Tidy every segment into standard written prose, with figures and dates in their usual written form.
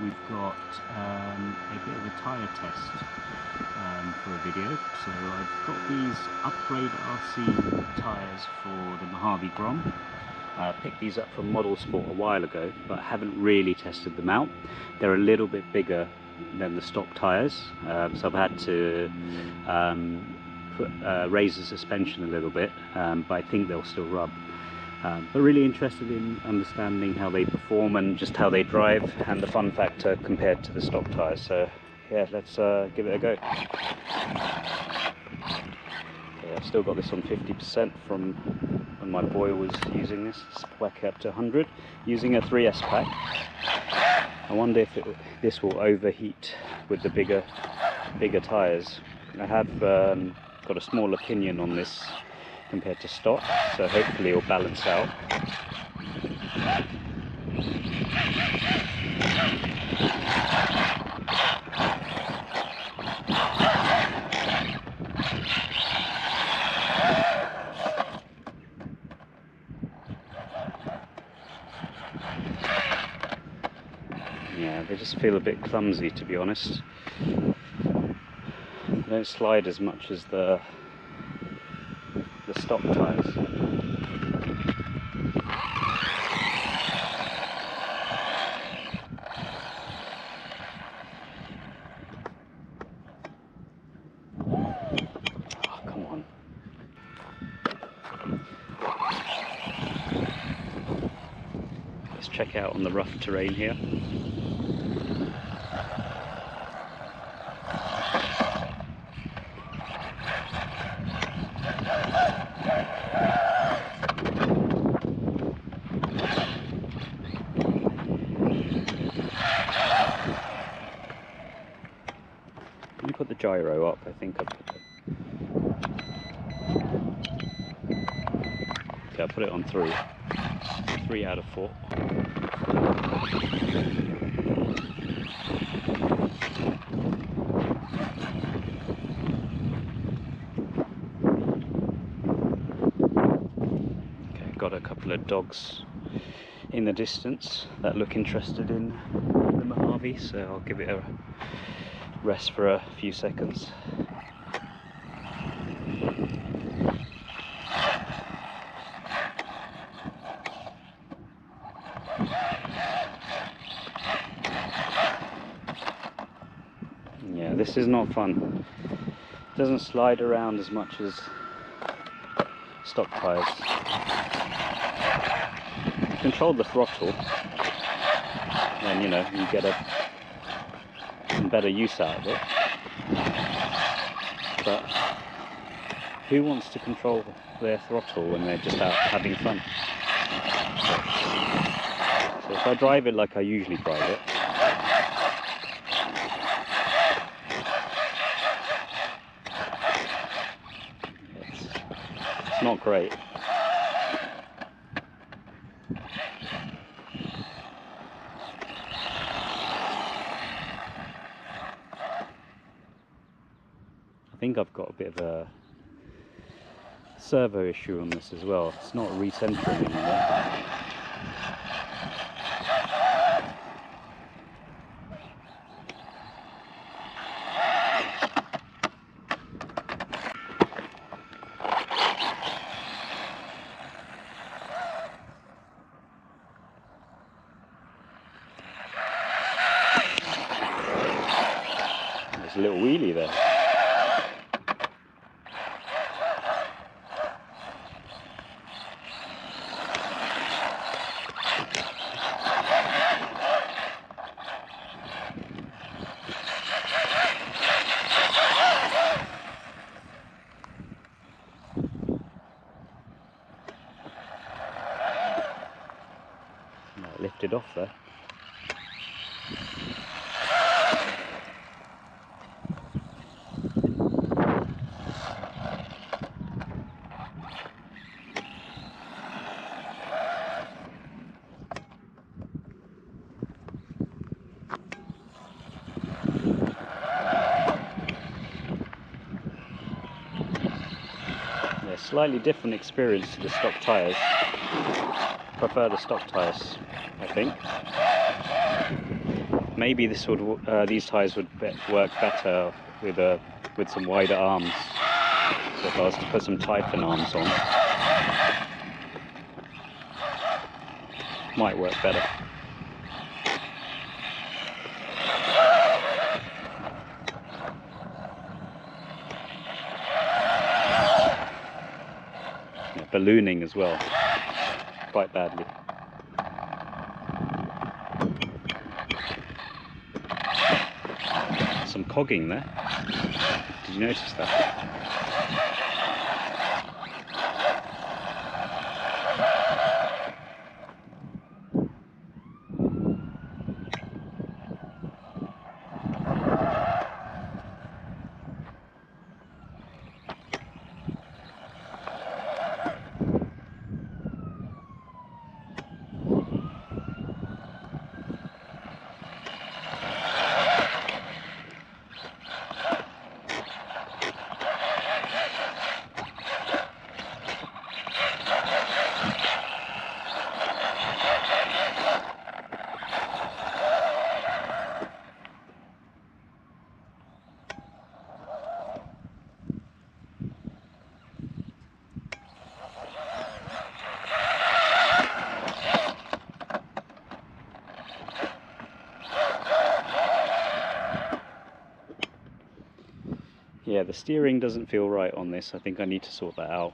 we've got a bit of a tyre test for a video. So I've got these upgrade RC tyres for the Mojave Grom. Picked these up from Model Sport a while ago, but haven't really tested them out. They're a little bit bigger than the stock tyres, so I've had to raise the suspension a little bit, but I think they'll still rub. But really interested in understanding how they perform and just how they drive and the fun factor compared to the stock tyres. So yeah, let's give it a go. Okay, I've still got this on 50% from when my boy was using this. It's whack up to 100 using a 3S pack. I wonder if this will overheat with the bigger tyres. I have got a small opinion on this compared to stock, so hopefully it'll balance out. Yeah, they just feel a bit clumsy, to be honest. They don't slide as much as the stock tyres. Oh, come on. Let's check out on the rough terrain here. Let me put the gyro up. I think I put it. Okay, I'll put it on 3. 3 out of 4. Okay, got a couple of dogs in the distance that look interested in the Mojave, so I'll give it a rest for a few seconds. Yeah, this is not fun. It doesn't slide around as much as stock tyres. Control the throttle, and you know, you get some better use out of it. But who wants to control their throttle when they're just out having fun? So if I drive it like I usually drive it, it's not great. I think I've got a bit of a servo issue on this as well. It's not recentering anymore. There's a little wheelie there. Lifted off there. Yeah, slightly different experience to the stock tyres. Prefer the stock tyres, I think. Maybe this would these tyres would work better with some wider arms. So if I was to put some Typhon arms on, might work better. Yeah, ballooning as well, quite badly. Some cogging there. Did you notice that? Yeah, the steering doesn't feel right on this. I think I need to sort that out.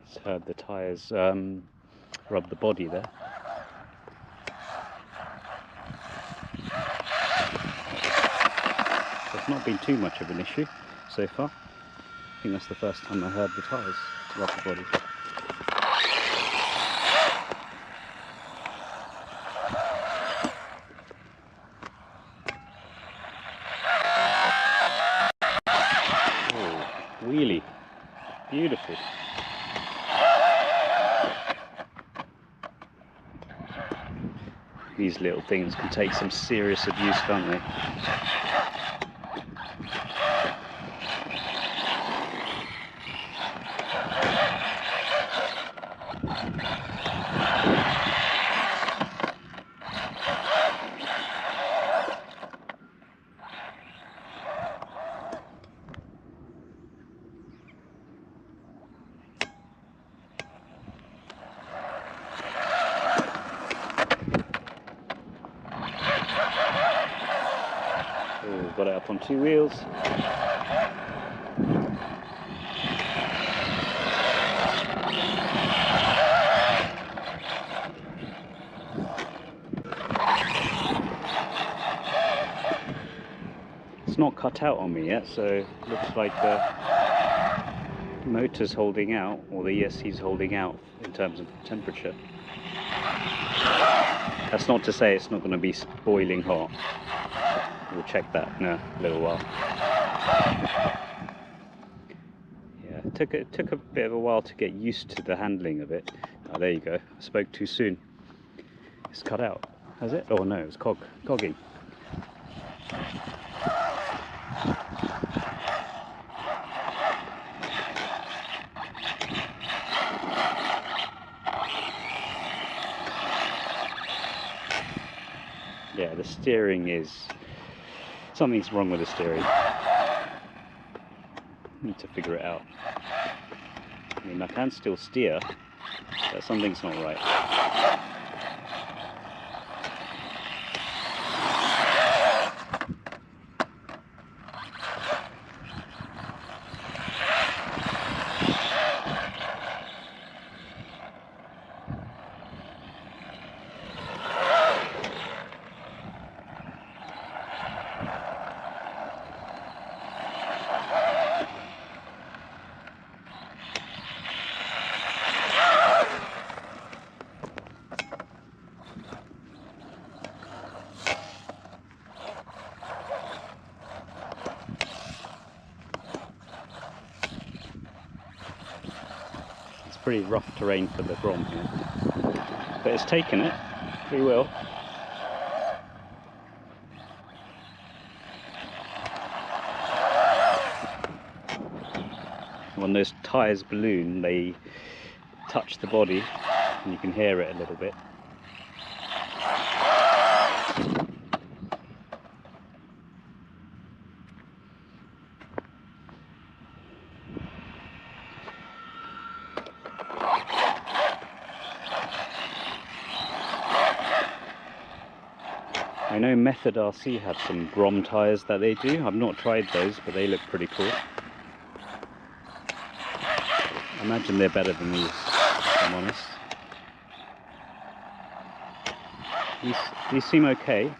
Just heard the tyres rub the body there. It's not been too much of an issue so far. I think that's the first time I heard the tyres rub the body. Oh, wheelie. Beautiful. These little things can take some serious abuse, can't they? Oh, got it up on two wheels. It's not cut out on me yet, so it looks like the motor's holding out, or the ESC's holding out in terms of temperature. That's not to say it's not going to be boiling hot. We'll check that in a little while. Yeah, it took a bit of a while to get used to the handling of it. Oh, there you go. I spoke too soon. It's cut out, has it? Oh no, it's cogging. Yeah, the steering is... something's wrong with the steering. Need to figure it out. I mean, I can still steer, but something's not right. pretty rough terrain for the Grom here, but it's taken it pretty well. When those tyres balloon, they touch the body and you can hear it a little bit. I know Method RC have some Grom tyres that they do. I've not tried those, but they look pretty cool. I imagine they're better than these, if I'm honest. These seem okay,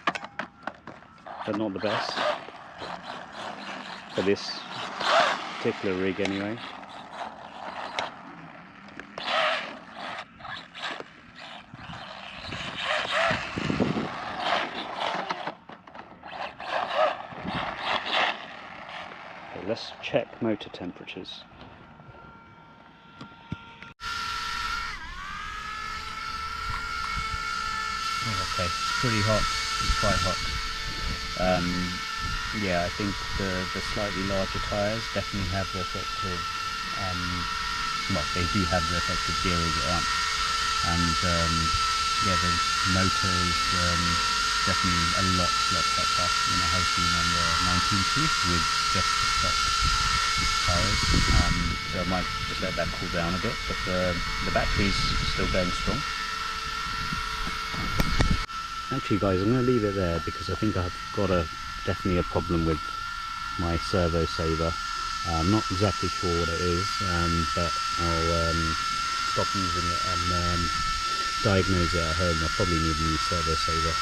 but not the best for this particular rig anyway. Okay, let's check motor temperatures. Okay, it's pretty hot, it's quite hot. Yeah, I think the slightly larger tyres definitely have the effect of, well, they do have the effect of gearing it up. And yeah, the motor is definitely a lot hotter than it has been on the 19 tooth with just the stock tyres. So I might just let that cool down a bit, but the battery's still going strong. Actually guys, I'm going to leave it there because I think I've got definitely a problem with my servo saver. I'm not exactly sure what it is, but I'll stop using it and diagnose it at home. I'll probably need a new servo saver.